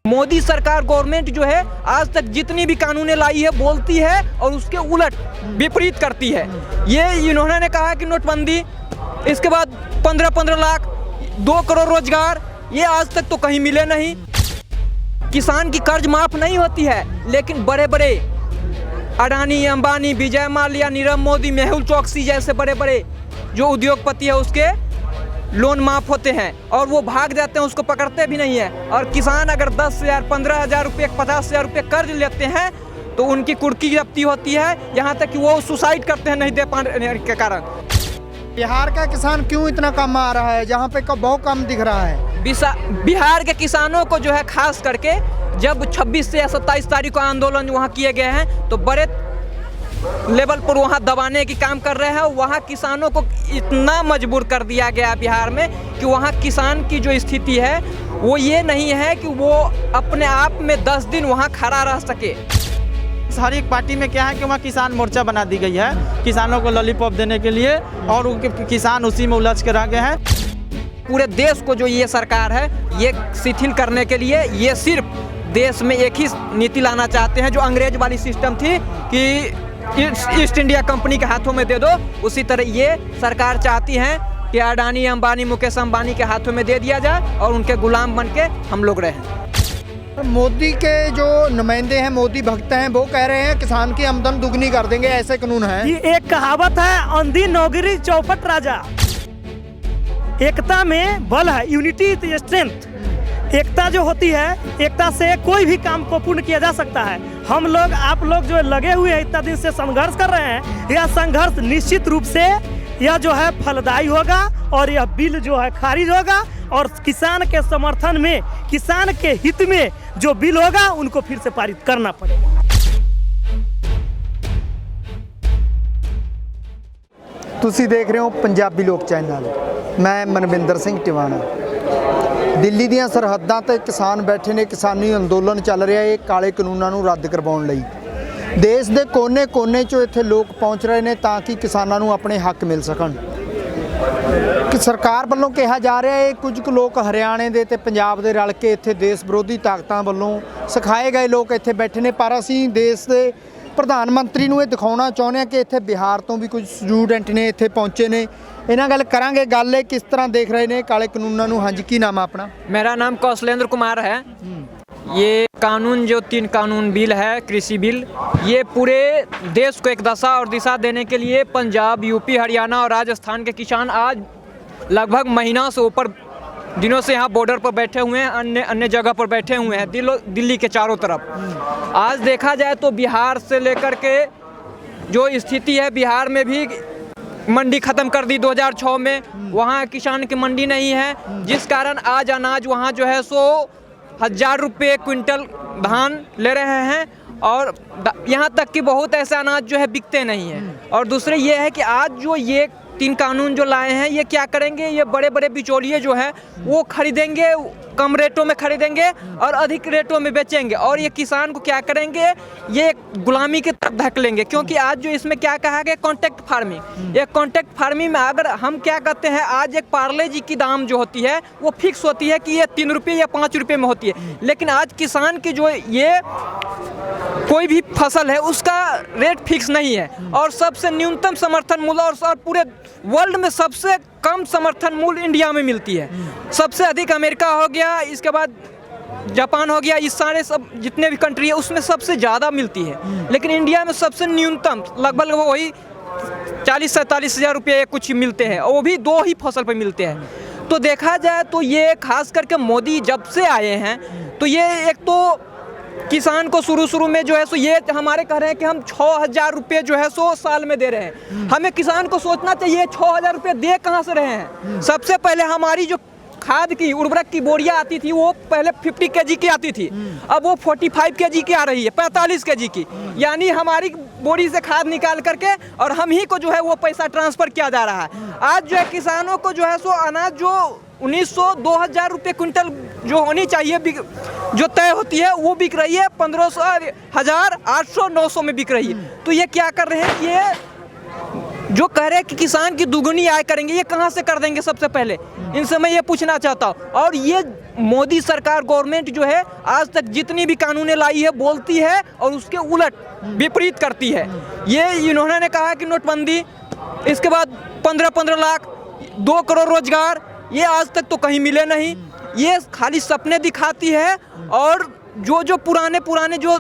मोदी सरकार गवर्नमेंट जो है आज तक जितनी भी कानूनें लाई है बोलती है और उसके उलट विपरीत करती है। ये इन्होंने कहा कि नोटबंदी, इसके बाद 15-15 लाख 2 करोड़ रोजगार, ये आज तक तो कहीं मिले नहीं। किसान की कर्ज माफ नहीं होती है, लेकिन बड़े बड़े अडानी, अंबानी, विजय माल्या, नीरव मोदी, मेहुल चोकसी जैसे बड़े बड़े जो उद्योगपति है उसके लोन माफ होते हैं और वो भाग जाते हैं, उसको पकड़ते भी नहीं है। और किसान अगर 10,000, 15,000 रुपये, 50,000 रुपये कर्ज लेते हैं तो उनकी कुर्की जब्ती होती है, यहाँ तक कि वो सुसाइड करते हैं नहीं दे पाने के कारण। बिहार का किसान क्यों इतना कम आ रहा है, जहाँ पे बहुत कम दिख रहा है? बिहार के किसानों को जो है खास करके जब 26 से 27 तारीख को आंदोलन वहाँ किए गए हैं तो बड़े लेवल पर वहाँ दबाने की काम कर रहे हैं। वहाँ किसानों को इतना मजबूर कर दिया गया बिहार में कि वहाँ किसान की जो स्थिति है वो ये नहीं है कि वो अपने आप में 10 दिन वहाँ खड़ा रह सके। हर एक पार्टी में क्या है कि वहाँ किसान मोर्चा बना दी गई है किसानों को लॉलीपॉप देने के लिए, और उनके किसान उसी में उलझ के रह गए हैं। पूरे देश को जो ये सरकार है ये शिथिल करने के लिए ये सिर्फ देश में एक ही नीति लाना चाहते हैं जो अंग्रेज वाली सिस्टम थी कि ईस्ट इंडिया कंपनी के हाथों में दे दो, उसी तरह ये सरकार चाहती है कि अडानी, अंबानी, मुकेश अंबानी के हाथों में दे दिया जाए और उनके गुलाम बन के हम लोग रहें। मोदी के जो नुमाइंदे हैं, मोदी भक्त हैं, वो कह रहे हैं किसान की आमदन दुगनी कर देंगे, ऐसे कानून है। ये एक कहावत है, अंधी नौकरी चौपट राजा। एकता में बल है, यूनिटी इज स्ट्रेंथ। एकता जो होती है, एकता से कोई भी काम को पूर्ण किया जा सकता है। हम लोग, आप लोग जो लगे हुए हैं इतना दिन से संघर्ष कर रहे हैं, यह संघर्ष निश्चित रूप से यह जो है फलदायी होगा और यह बिल जो है खारिज होगा और किसान के समर्थन में, किसान के हित में जो बिल होगा उनको फिर से पारित करना पड़ेगा। ਤੁਸੀਂ ਦੇਖ ਰਹੇ ਹੋ ਪੰਜਾਬੀ ਲੋਕ ਚੈਨਲ, ਮੈਂ ਮਨਵਿੰਦਰ ਸਿੰਘ ਟਿਵਾਣਾ। ਦਿੱਲੀ ਦੀਆਂ ਸਰਹੱਦਾਂ ਤੇ ਕਿਸਾਨ ਬੈਠੇ ਨੇ, ਕਿਸਾਨੀ ਅੰਦੋਲਨ ਚੱਲ ਰਿਹਾ ਹੈ ਕਾਲੇ ਕਾਨੂੰਨਾਂ ਨੂੰ ਰੱਦ ਕਰਵਾਉਣ ਲਈ। ਦੇਸ਼ ਦੇ ਕੋਨੇ-ਕੋਨੇ 'ਚੋਂ ਇੱਥੇ ਲੋਕ ਪਹੁੰਚ ਰਹੇ ਨੇ ਤਾਂ ਕਿ ਕਿਸਾਨਾਂ ਨੂੰ ਆਪਣੇ ਹੱਕ ਮਿਲ ਸਕਣ। ਕਿ ਸਰਕਾਰ ਵੱਲੋਂ ਕਿਹਾ ਜਾ ਰਿਹਾ ਹੈ ਕੁਝ ਕੁ ਲੋਕ ਹਰਿਆਣੇ ਦੇ ਤੇ ਪੰਜਾਬ ਦੇ ਰਲ ਕੇ ਇੱਥੇ ਦੇਸ਼ ਵਿਰੋਧੀ ਤਾਕਤਾਂ ਵੱਲੋਂ ਸਿਖਾਏ ਗਏ ਲੋਕ ਇੱਥੇ ਬੈਠੇ ਨੇ, ਪਰ ਅਸੀਂ ਦੇਸ਼ ਦੇ ਪ੍ਰਧਾਨ ਮੰਤਰੀ ਨੂੰ ਇਹ ਦਿਖਾਉਣਾ ਚਾਹੁੰਦੇ ਹਾਂ ਕਿ ਇੱਥੇ ਬਿਹਾਰ ਤੋਂ ਵੀ ਕੁਝ ਸਟੂਡੈਂਟ ਨੇ ਇੱਥੇ ਪਹੁੰਚੇ ਨੇ। ਇਹਨਾਂ ਗੱਲ ਕਰਾਂਗੇ, ਗੱਲ ਇਹ ਕਿਸ ਤਰ੍ਹਾਂ ਦੇਖ ਰਹੇ ਨੇ ਕਾਲੇ ਕਾਨੂੰਨਾਂ ਨੂੰ। ਹਾਂਜੀ, ਕੀ ਨਾਮ ਹੈ ਆਪਣਾ? मेरा नाम कौशलेंद्र कुमार है। ये कानून जो 3 कानून बिल है, कृषि बिल, ये पूरे देश को एक दशा और दिशा देने के लिए पंजाब, यूपी, हरियाणा और राजस्थान के किसान आज लगभग महीना से ऊपर दिनों से यहाँ बॉर्डर पर बैठे हुए हैं, अन्य अन्य जगह पर बैठे हुए हैं दिल्ली के चारों तरफ। आज देखा जाए तो बिहार से लेकर के जो स्थिति है, बिहार में भी मंडी ख़त्म कर दी 2006 में, वहाँ किसान की मंडी नहीं है, जिस कारण आज अनाज वहाँ जो है 100,000 रुपये क्विंटल धान ले रहे हैं और यहाँ तक कि बहुत ऐसे अनाज जो है बिकते नहीं हैं। और दूसरे ये है कि आज जो ये 3 कानून जो लाए हैं ये क्या करेंगे, ये बड़े बड़े बिचौलिए जो है वो खरीदेंगे, कम रेटों में खरीदेंगे और अधिक रेटों में बेचेंगे और ये किसान को क्या करेंगे, ये गुलामी की तरफ धकेलेंगे। क्योंकि आज जो इसमें क्या कहा गया, कॉन्ट्रैक्ट फार्मिंग। ये कॉन्ट्रैक्ट फार्मिंग में अगर हम क्या कहते हैं, आज एक पार्ले जी की दाम जो होती है वो फिक्स होती है कि ये 3 रुपये या 5 रुपये में होती है, लेकिन आज किसान की जो ये कोई भी फसल है उसका रेट फिक्स नहीं है और सबसे न्यूनतम समर्थन मूल्य और पूरे वर्ल्ड में सबसे कम समर्थन मूल्य इंडिया में मिलती है। सबसे अधिक अमेरिका हो गया, इसके बाद जापान हो गया, इस सारे सब जितने भी कंट्री है उसमें सबसे ज़्यादा मिलती है, लेकिन इंडिया में सबसे न्यूनतम लगभग वही 40-47 हज़ार रुपये कुछ मिलते हैं और वो भी 2 ही फसल पर मिलते हैं। तो देखा जाए तो ये खास करके मोदी जब से आए हैं तो ये एक तो किसान को शुरू में जो है सो ये हमारे कह रहे हैं कि हम 6,000 रुपये जो है सो साल में दे रहे हैं। हमें किसान को सोचना चाहिए 6,000 रुपये दे कहाँ से रहे हैं। सबसे पहले हमारी जो खाद की, उर्वरक की बोरियां आती थी वो पहले 50 kg की आती थी, अब वो 45 kg की आ रही है, 45 kg की, यानी हमारी बोरी से खाद निकाल करके और हम ही को जो है वो पैसा ट्रांसफ़र किया जा रहा है। आज जो है किसानों को जो है सो अनाज जो 1,900-2,000 रुपये क्विंटल जो होनी चाहिए जो तय होती है वो बिक रही है 1,500, 1,000, 800, 900 में बिक रही है। तो ये क्या कर रहे हैं, ये जो कह रहे हैं कि किसान की दुगनी आय करेंगे, ये कहाँ से कर देंगे? सबसे पहले इनसे मैं ये पूछना चाहता हूँ। और ये मोदी सरकार गवर्नमेंट जो है आज तक जितनी भी कानूनें लाई है बोलती है और उसके उलट विपरीत करती है। ये इन्होंने कहा कि नोटबंदी, इसके बाद 15-15 लाख 2 करोड़ रोजगार, ये आज तक तो कहीं मिले नहीं। ये खाली सपने दिखाती है और जो पुराने जो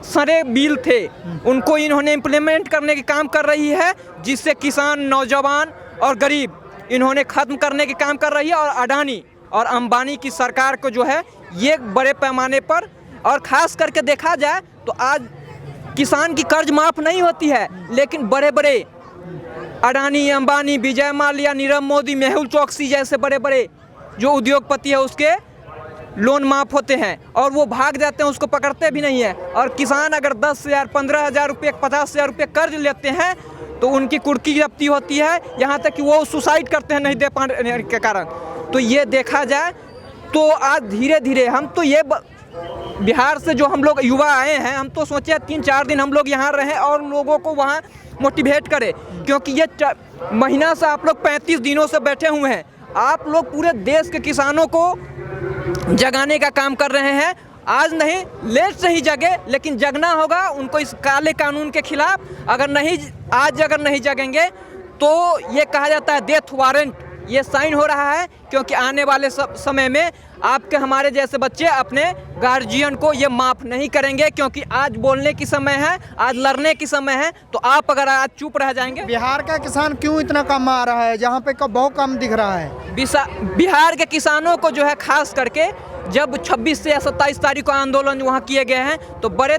सारे बिल थे उनको इन्होंने इम्प्लीमेंट करने के काम कर रही है, जिससे किसान, नौजवान और गरीब इन्होंने ख़त्म करने के काम कर रही है। और अडानी और अंबानी की सरकार को जो है ये बड़े पैमाने पर, और ख़ास करके देखा जाए तो आज किसान की कर्ज माफ़ नहीं होती है, लेकिन बड़े बड़े अडानी, अंबानी, विजय माल्या, नीरव मोदी, मेहुल चोकसी जैसे बड़े बड़े जो उद्योगपति है उसके लोन माफ़ होते हैं और वो भाग जाते हैं, उसको पकड़ते भी नहीं है। और किसान अगर 10,000, 15,000 रुपये, 50,000 रुपये कर्ज लेते हैं तो उनकी कुर्की जब्ती होती है, यहाँ तक कि वो सुसाइड करते हैं नहीं दे पाने के कारण। तो ये देखा जाए तो आज धीरे धीरे हम तो ये बिहार से जो हम लोग युवा आए हैं, हम तो सोचे 3-4 दिन हम लोग यहाँ रहें और लोगों को वहाँ मोटिवेट करें, क्योंकि ये महीना से आप लोग 35 दिनों से बैठे हुए हैं। आप लोग पूरे देश के किसानों को जगाने का काम कर रहे हैं। आज नहीं, लेट से ही जगे, लेकिन जगना होगा उनको इस काले कानून के खिलाफ। अगर नहीं जगेंगे तो ये कहा जाता है डेथ वारंट ये साइन हो रहा है, क्योंकि आने वाले समय में आपके हमारे जैसे बच्चे अपने गार्जियन को ये माफ़ नहीं करेंगे, क्योंकि आज बोलने की समय है, आज लड़ने की समय है। तो आप अगर आज चुप रह जाएंगे। बिहार का किसान क्यों इतना कम आ रहा है, जहाँ पे बहुत कम दिख रहा है? बिहार के किसानों को जो है खास करके जब 26 से 27 तारीख को आंदोलन वहाँ किए गए हैं तो बड़े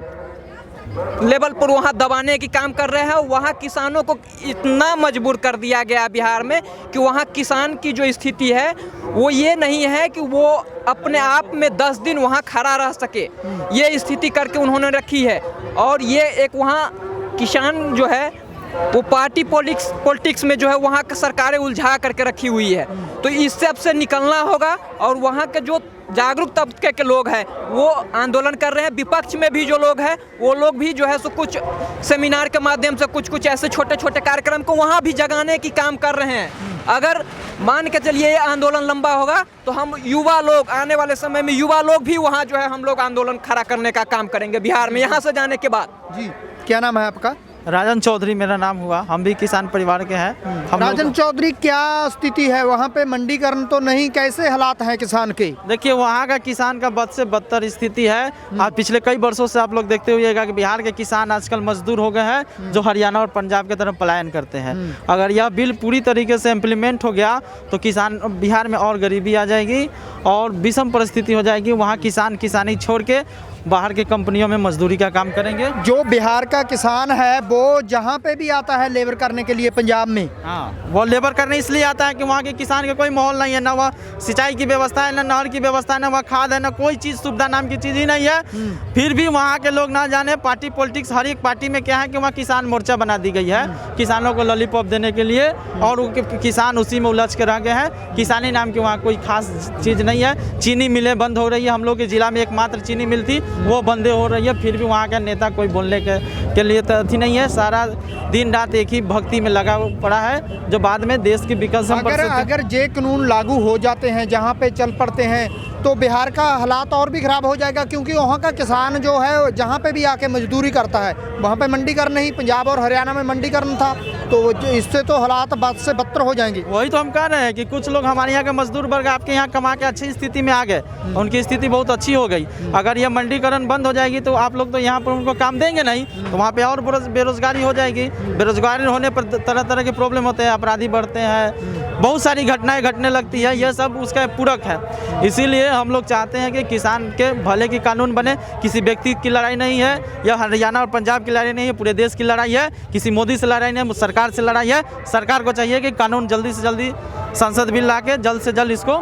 लेवल पर वहाँ दबाने की काम कर रहे हैं। वहाँ किसानों को इतना मजबूर कर दिया गया बिहार में कि वहाँ किसान की जो स्थिति है वो ये नहीं है कि वो अपने आप में 10 दिन वहाँ खड़ा रह सके, ये स्थिति करके उन्होंने रखी है। और ये एक वहाँ किसान जो है वो पार्टी पॉलिटिक्स में जो है वहाँ की सरकारें उलझा करके रखी हुई है। तो इससे अब से निकलना होगा और वहाँ के जो जागरूक तबके के लोग हैं वो आंदोलन कर रहे हैं। विपक्ष में भी जो लोग हैं वो लोग भी जो है सो कुछ सेमिनार के माध्यम से कुछ ऐसे छोटे छोटे कार्यक्रम को वहाँ भी जगाने की काम कर रहे हैं। अगर मान के चलिए ये आंदोलन लंबा होगा तो हम युवा लोग आने वाले समय में युवा लोग भी वहाँ जो है हम लोग आंदोलन खड़ा करने का काम करेंगे बिहार में, यहाँ से जाने के बाद। जी, क्या नाम है आपका? राजन चौधरी मेरा नाम हुआ। हम भी किसान परिवार के हैं। राजन चौधरी, क्या स्थिति है वहाँ पे? मंडीकरण तो नहीं, कैसे हालात हैं किसान के? देखिए वहाँ का किसान का बद से बदतर स्थिति है। आज पिछले कई वर्षों से आप लोग देखते हुएगा कि बिहार के किसान आजकल मजदूर हो गए हैं जो हरियाणा और पंजाब की तरफ पलायन करते हैं। अगर यह बिल पूरी तरीके से इम्प्लीमेंट हो गया तो किसान बिहार में और गरीबी आ जाएगी और विषम परिस्थिति हो जाएगी। वहाँ किसान किसानी छोड़ के बाहर के कंपनियों में मजदूरी का काम करेंगे। जो बिहार का किसान है वो जहाँ पे भी आता है लेबर करने के लिए पंजाब में, हाँ, वो लेबर करने इसलिए आता है कि वहाँ के किसान का कोई माहौल नहीं है, ना वह सिंचाई की व्यवस्था है, ना नहर की व्यवस्था है, ना वह खाद है, ना कोई चीज़ सुविधा नाम की चीज़ ही नहीं है। फिर भी वहाँ के लोग ना जाने पार्टी पॉलिटिक्स, हर एक पार्टी में क्या है कि वहाँ किसान मोर्चा बना दी गई है किसानों को लॉलीपॉप देने के लिए, और किसान उसी में उलझ के रह गए हैं। किसानी नाम की वहाँ कोई खास चीज़ नहीं है। चीनी मिलें बंद हो रही है, हम लोग के जिला में एकमात्र चीनी मिल थी वो बंद हो रही है। फिर भी वहाँ का नेता कोई बोलने के लिए तो अथी नहीं है। सारा दिन रात एक ही भक्ति में लगा पड़ा है जो बाद में देश की विकास। अगर ये कानून लागू हो जाते हैं, जहाँ पे चल पड़ते हैं, तो बिहार का हालात और भी खराब हो जाएगा, क्योंकि वहाँ का किसान जो है जहाँ पे भी आके मजदूरी करता है वहाँ पे मंडीकरण नहीं, पंजाब और हरियाणा में मंडीकरण था, तो इससे तो हालात बद से बदतर हो जाएंगे। वही तो हम कह रहे हैं कि कुछ लोग हमारे यहाँ के मजदूर वर्ग आपके यहाँ कमा के अच्छी स्थिति में आ गए, उनकी स्थिति बहुत अच्छी हो गई। अगर यह मंडीकरण बंद हो जाएगी तो आप लोग तो यहाँ पर उनको काम देंगे नहीं, तो वहाँ पे और बेरोजगारी हो जाएगी। बेरोजगारी होने पर तरह तरह के प्रॉब्लम होते हैं, अपराधी बढ़ते हैं, बहुत सारी घटनाएं घटने लगती है। यह सब उसका पूरक है। इसीलिए हम लोग चाहते हैं कि किसान के भले की कानून बने। किसी व्यक्ति की लड़ाई नहीं है, यह हरियाणा और पंजाब की लड़ाई नहीं है, पूरे देश की लड़ाई है। किसी मोदी से लड़ाई नहीं है, सरकार से लड़ाई है। सरकार को चाहिए कि कानून जल्दी से जल्दी संसद बिल ला के जल्द से जल्द इसको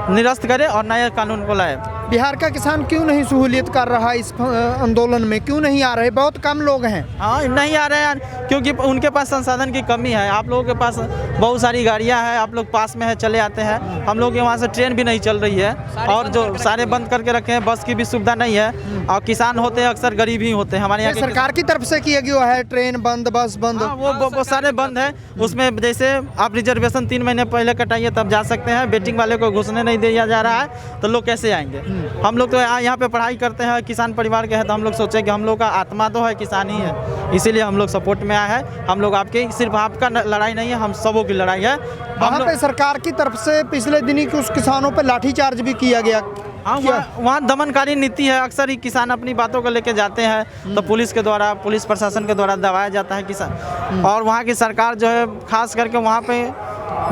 निरस्त करे और नए कानून को लाए। बिहार का किसान क्यों नहीं सहूलियत कर रहा इस आंदोलन में? क्यों नहीं आ रहे? बहुत कम लोग हैं। हाँ, नहीं आ रहे हैं क्योंकि उनके पास संसाधन की कमी है। आप लोगों के पास बहुत सारी गाड़ियां हैं, आप लोग पास में है चले आते हैं। हम लोग के वहाँ से ट्रेन भी नहीं चल रही है और जो सारे बंद करके रखे हैं, बस की भी सुविधा नहीं है। और किसान होते हैं अक्सर गरीब ही होते हैं हमारे यहाँ के। सरकार की तरफ से किया गया है ट्रेन बंद, बस बंद। हाँ, वो सारे बंद है। उसमें जैसे आप रिजर्वेशन 3 महीने पहले कटाइए तब जा सकते हैं। वेटिंग वाले को घुसने नहीं दिया जा रहा है, तो लोग कैसे आएंगे? हम लोग तो यहाँ पे पढ़ाई करते हैं, किसान परिवार के हैं, तो हम लोग सोचे कि हम लोग का आत्मा तो है किसान ही है, इसीलिए हम लोग सपोर्ट में आए हैं। हम लोग आपके सिर्फ आपका लड़ाई नहीं है, हम सबों की लड़ाई है। वहाँ पे सरकार की तरफ से पिछले दिनी कुछ किसानों पे लाठीचार्ज भी किया गया। हाँ, वहाँ दमनकारी नीति है। अक्सर ही किसान अपनी बातों को लेके जाते हैं तो पुलिस के द्वारा, पुलिस प्रशासन के द्वारा दबाया जाता है किसान। और वहाँ की सरकार जो है खास करके वहाँ पे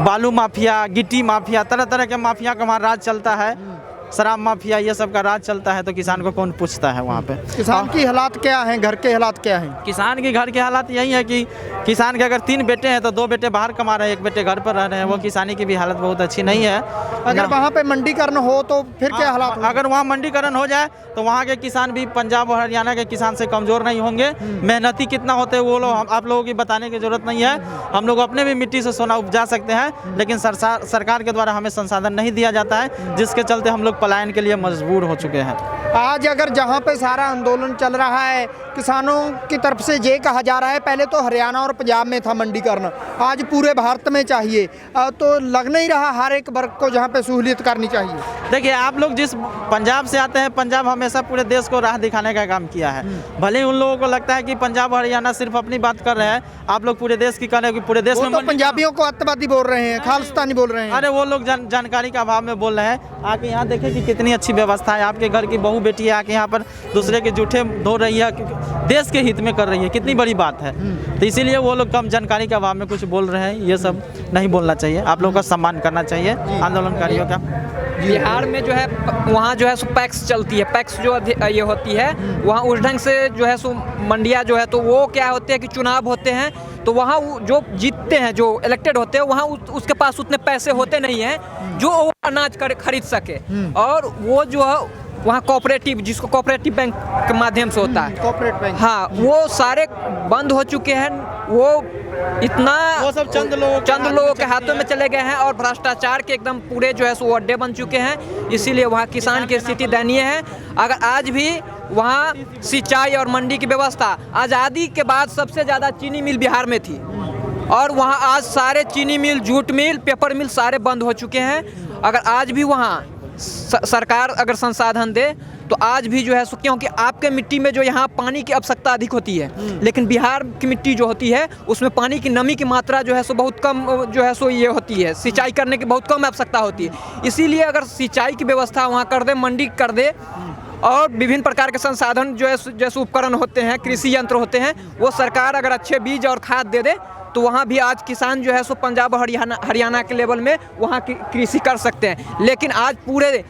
बालू माफिया, गिट्टी माफिया, तरह तरह के माफिया का वहाँ राज चलता है। शराब माफिया, ये सब का राज चलता है। तो किसान को कौन पूछता है वहाँ पे? किसान की हालात क्या हैं, घर के हालात क्या हैं? किसान के घर के हालात यही है कि किसान के अगर 3 बेटे हैं तो 2 बेटे बाहर कमा रहे हैं, 1 बेटे घर पर रह रहे हैं। वो किसानी की भी हालत बहुत अच्छी नहीं है। अगर वहाँ पे मंडीकरण हो तो फिर क्या हालात होंगे? अगर वहाँ मंडीकरण हो जाए तो वहाँ के किसान भी पंजाब और हरियाणा के किसान से कमज़ोर नहीं होंगे। मेहनती कितना होते हैं वो लोग आप लोगों की बताने की जरूरत नहीं है। हम लोग अपने भी मिट्टी से सोना उपजा सकते हैं, लेकिन सरकार के द्वारा हमें संसाधन नहीं दिया जाता है, जिसके चलते हम लोग पलायन के लिए मजबूर हो चुके हैं। आज अगर जहाँ पे सारा आंदोलन चल रहा है, किसानों की तरफ से ये कहा जा रहा है, पहले तो हरियाणा और पंजाब में था मंडीकरण, आज पूरे भारत में चाहिए, तो लग नहीं रहा हर एक वर्ग को जहाँ पे सहूलियत करनी चाहिए? देखिए, आप लोग जिस पंजाब से आते हैं, पंजाब हमेशा पूरे देश को राह दिखाने का काम किया है। भले ही उन लोगों को लगता है कि पंजाब हरियाणा सिर्फ अपनी बात कर रहे हैं, आप लोग पूरे देश की कर रहे हैं कि पूरे देश में। तो पंजाबियों को अत्यावादी बोल रहे हैं, खालिस्तानी बोल रहे हैं। अरे वो लोग जानकारी के अभाव में बोल रहे हैं। आके यहाँ देखें कि कितनी अच्छी व्यवस्था है। आपके घर की बहू बेटी है, आके यहाँ पर दूसरे के जूठे धो रही है, देश के हित में कर रही है, कितनी बड़ी बात है। तो इसीलिए वो लोग कम जानकारी के अभाव में कुछ बोल रहे हैं। ये सब नहीं बोलना चाहिए, आप लोगों का सम्मान करना चाहिए आंदोलनकारियों का। बिहार में जो है वहाँ जो है सो पैक्स चलती है, पैक्स जो ये होती है वहाँ उस ढंग से जो है सो मंडिया जो है, तो वो क्या होते हैं कि चुनाव होते हैं तो वहाँ जो जीतते हैं, जो इलेक्टेड होते हैं, वहाँ उसके पास उतने पैसे होते नहीं हैं जो वो अनाज खरीद सके। और वो जो है वहाँ कोऑपरेटिव, जिसको कोऑपरेटिव बैंक के माध्यम से होता है, कॉर्पोरेट बैंक, हाँ, वो सारे बंद हो चुके हैं। वो इतना वो सब चंद लोगों के हाथों में चले गए हैं और भ्रष्टाचार के एकदम पूरे जो है सो अड्डे बन चुके हैं। इसीलिए वहाँ किसान की स्थिति दयनीय है। अगर आज भी वहाँ सिंचाई और मंडी की व्यवस्था, आज़ादी के बाद सबसे ज़्यादा चीनी मिल बिहार में थी और वहाँ आज सारे चीनी मिल, जूट मिल, पेपर मिल सारे बंद हो चुके हैं। अगर आज भी वहाँ सरकार अगर संसाधन दे तो आज भी जो है सो, क्योंकि आपके मिट्टी में जो यहाँ पानी की आवश्यकता अधिक होती है, लेकिन बिहार की मिट्टी जो होती है उसमें पानी की नमी की मात्रा जो है सो बहुत कम जो है सो ये होती है, सिंचाई करने की बहुत कम आवश्यकता होती है। इसीलिए अगर सिंचाई की व्यवस्था वहाँ कर दे, मंडी कर दे और विभिन्न प्रकार के संसाधन जो है जैसे उपकरण होते हैं, कृषि यंत्र होते हैं, वो सरकार अगर अच्छे बीज और खाद दे दे तो वहाँ भी आज किसान जो है सो पंजाब और हरियाणा के लेवल में वहाँ की कृषि कर सकते हैं। लेकिन आज पूरे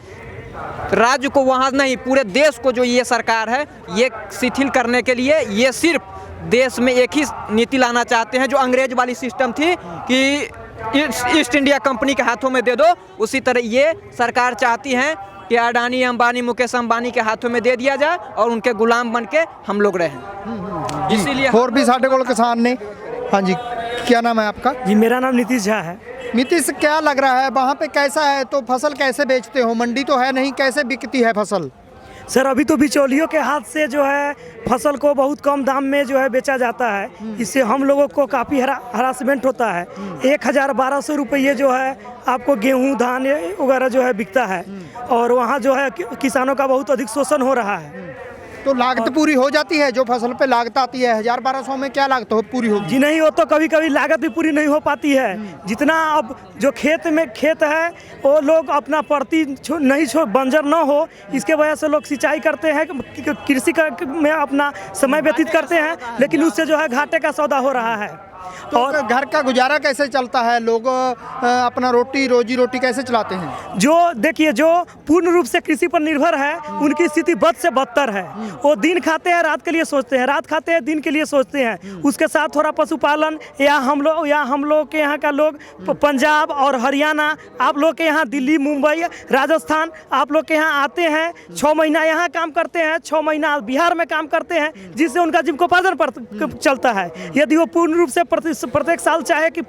राज्य को वहाँ नहीं, पूरे देश को जो ये सरकार है ये शिथिल करने के लिए ये सिर्फ देश में एक ही नीति लाना चाहते हैं जो अंग्रेज वाली सिस्टम थी कि ईस्ट इंडिया कंपनी के हाथों में दे दो। उसी तरह ये सरकार चाहती है कि अडानी, अंबानी, मुकेश अंबानी के हाथों में दे दिया जाए और उनके गुलाम बन के हम लोग रहें। इसीलिए और भी साढ़े को किसान ने। हाँ जी, क्या नाम है आपका? जी, मेरा नाम नीतीश झा है। नीतीश, क्या लग रहा है वहाँ पे कैसा है? तो फसल कैसे बेचते हो? मंडी तो है नहीं, कैसे बिकती है फसल? सर, अभी तो बिचौलियों के हाथ से जो है फसल को बहुत कम दाम में जो है बेचा जाता है। इससे हम लोगों को काफ़ी हरासमेंट होता है। 1,1200 रुपये जो है आपको गेहूं, धान वगैरह जो है बिकता है और वहाँ जो है किसानों का बहुत अधिक शोषण हो रहा है। तो लागत पूरी हो जाती है? जो फसल पे लागत आती है 1,1200 में क्या लागत हो पूरी होगी? जी नहीं, हो तो कभी कभी लागत भी पूरी नहीं हो पाती है। जितना अब जो खेत है वो लोग अपना प्रति बंजर न हो, इसके वजह से लोग सिंचाई करते हैं, कृषि में अपना समय व्यतीत करते हैं, लेकिन उससे जो है घाटे का सौदा हो रहा है। तो और घर का गुजारा कैसे चलता है, लोग अपना रोजी रोटी कैसे चलाते हैं? जो देखिए जो पूर्ण रूप से कृषि पर निर्भर है उनकी स्थिति बद से बदतर है। वो दिन खाते हैं रात के लिए सोचते हैं, रात खाते हैं दिन के लिए सोचते हैं। उसके साथ थोड़ा पशुपालन या हम लोग के यहाँ का लोग पंजाब और हरियाणा, आप लोग के यहाँ दिल्ली मुंबई राजस्थान, आप लोग के यहाँ आते हैं 6 महीना यहाँ काम करते हैं, 6 महीना बिहार में काम करते हैं, जिससे उनका जीविकोपार्जन चलता है। यदि वो पूर्ण रूप से प्रत्येक साल चाहे कि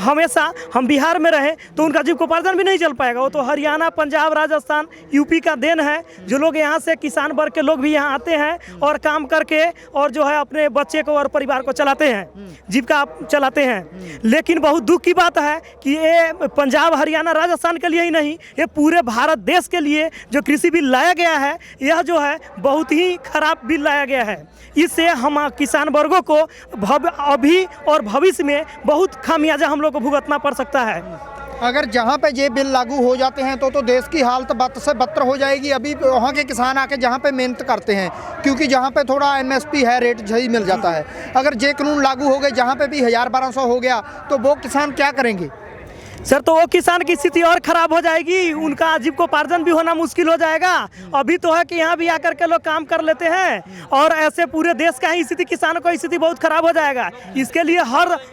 हमेशा हम बिहार में रहें तो उनका जीविकोपार्जन भी नहीं चल पाएगा। वो तो हरियाणा पंजाब राजस्थान यूपी का देन है। जो लोग यहाँ से किसान वर्ग के लोग भी यहाँ आते हैं और काम करके और जो है अपने बच्चे को और परिवार को चलाते हैं, जीविका चलाते हैं। लेकिन बहुत दुख की बात है कि ये पंजाब हरियाणा राजस्थान के लिए ही नहीं, ये पूरे भारत देश के लिए जो कृषि बिल लाया गया है, यह जो है बहुत ही खराब बिल लाया गया है। इससे हम किसान वर्गों को अभी और भविष्य में बहुत खामियाजा हम लोग को भुगतना पड़ सकता है। अगर जहाँ पे ये बिल लागू हो जाते हैं तो देश की हालत बद से बदतर हो जाएगी। अभी वहाँ के किसान आके जहाँ पे मेहनत करते हैं, क्योंकि जहाँ पे थोड़ा MSP है, रेट सही मिल जाता है। अगर ये कानून लागू हो गए जहाँ पे भी 1000-1200 हो गया तो वो किसान क्या करेंगे? सर तो वो किसान की स्थिति और खराब हो जाएगी, उनका जीविकोपार्जन भी होना मुश्किल हो जाएगा। अभी तो है कि यहाँ भी आकर के लोग काम कर लेते हैं और ऐसे पूरे देश का ही स्थिति, किसानों की स्थिति बहुत खराब हो जाएगा। इसके लिए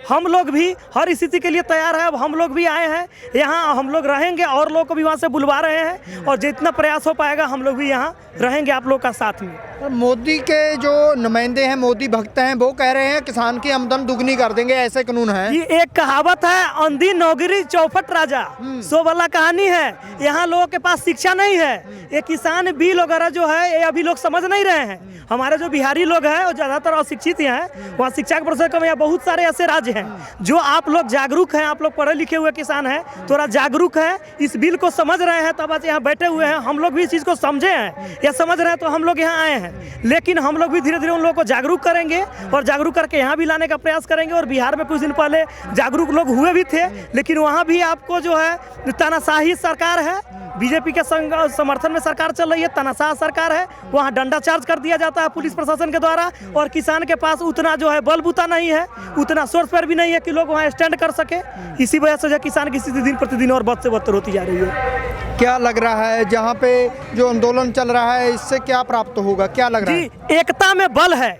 हम लोग भी हर स्थिति के लिए तैयार है। अब हम लोग भी आए हैं यहाँ, हम लोग रहेंगे और लोग को भी वहाँ से बुलवा रहे हैं और जितना प्रयास हो पाएगा हम लोग भी यहाँ रहेंगे आप लोग का साथ में। मोदी के जो नुमाइंदे हैं, मोदी भक्त हैं, वो कह रहे हैं किसान की आमदन दुगनी कर देंगे, ऐसे कानून है। ये एक कहावत है, अंधी नौकरी चौपट राजा, सो वाला कहानी है। यहाँ लोगों के पास शिक्षा नहीं है। ये किसान बिल वगैरह जो है ये अभी लोग समझ नहीं रहे हैं। हमारे जो बिहारी लोग हैं वो ज़्यादातर अशिक्षित हैं, वहाँ शिक्षा के प्रतिशत कम है। बहुत सारे ऐसे राज्य हैं जो आप लोग जागरूक हैं, आप लोग पढ़े लिखे हुए किसान हैं, थोड़ा जागरूक है, इस बिल को समझ रहे हैं, तब आज यहाँ बैठे हुए हैं। हम लोग भी इस चीज़ को समझे हैं या समझ रहे हैं तो हम लोग यहाँ आए हैं। लेकिन हम लोग भी धीरे धीरे उन लोगों को जागरूक करेंगे और जागरूक करके यहाँ भी लाने का प्रयास करेंगे। और बिहार में कुछ दिन पहले जागरूक लोग हुए भी थे, लेकिन वहाँ भी आपको जो है तानाशाही सरकार है, बीजेपी के समर्थन में सरकार चल रही है, तानाशाह सरकार है। वहाँ डंडा चार्ज कर दिया जाता है पुलिस प्रशासन के द्वारा और किसान के पास उतना जो है बलबूता नहीं है, उतना सोर्स पर भी नहीं है कि लोग वहाँ स्टैंड कर सके। इसी वजह से जो किसान की स्थिति दिन प्रतिदिन और बद से बदतर होती जा रही है। क्या लग रहा है जहाँ पे जो आंदोलन चल रहा है इससे क्या प्राप्त होगा, क्या लग रहा है? जी, एकता में बल है,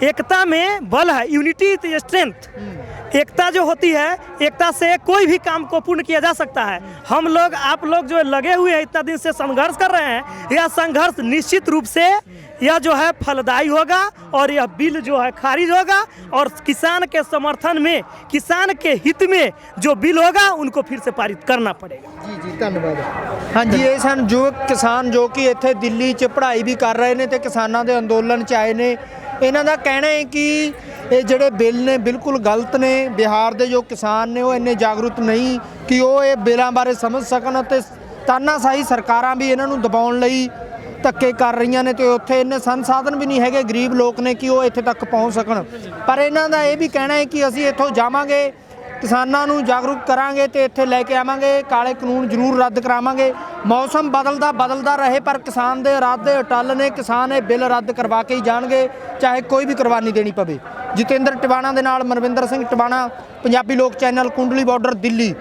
एकता में बल है, यूनिटी इज स्ट्रेंथ। एकता जो होती है, एकता से कोई भी काम को पूर्ण किया जा सकता है। हम लोग आप लोग जो लगे हुए हैं इतना दिन से संघर्ष कर रहे हैं, यह संघर्ष निश्चित रूप से यह जो है फलदायी होगा और यह बिल जो है खारिज होगा और किसान के समर्थन में, किसान के हित में जो बिल होगा उनको फिर से पारित करना पड़ेगा। जी जी धन्यवाद। हाँ जी, ये सन जो किसान जो कि इत्थे दिल्ली 'ਚ पढ़ाई भी कर रहे हैं तो किसानों के अंदोलन 'ਚ आए ने, इन्हों का कहना है कि ये ਜਿਹੜੇ बिल ने बिल्कुल गलत ने। बिहार के जो किसान ने वो इन्ने जागरूक नहीं कि वो ये बिलों बारे समझ सकन ते तानाशाही सरकारां भी इन्हों दबाउण लई धक्के कर रही ने, तो उत्थे इन्ने संसाधन भी नहीं है गरीब लोग ने कि वो इत्थे तक पहुँच सकन। पर इन्हों का ये भी कहना है कि असीं इत्थों जावांगे, किसानों नूं जागरूक करांगे तो इत्थे लैके आवांगे, काले कानून जरूर रद्द करावांगे। मौसम बदलदा रहे पर किसान दे इरादे अटल ने, किसान ये बिल रद्द करवा के ही जाणगे, चाहे कोई भी कुर्बानी देनी पवे। जितेंद्र टिवाणा दे नाल मनविंदर सिंह टिवाणा, पंजाबी लोक चैनल, कुंडली बॉर्डर, दिल्ली।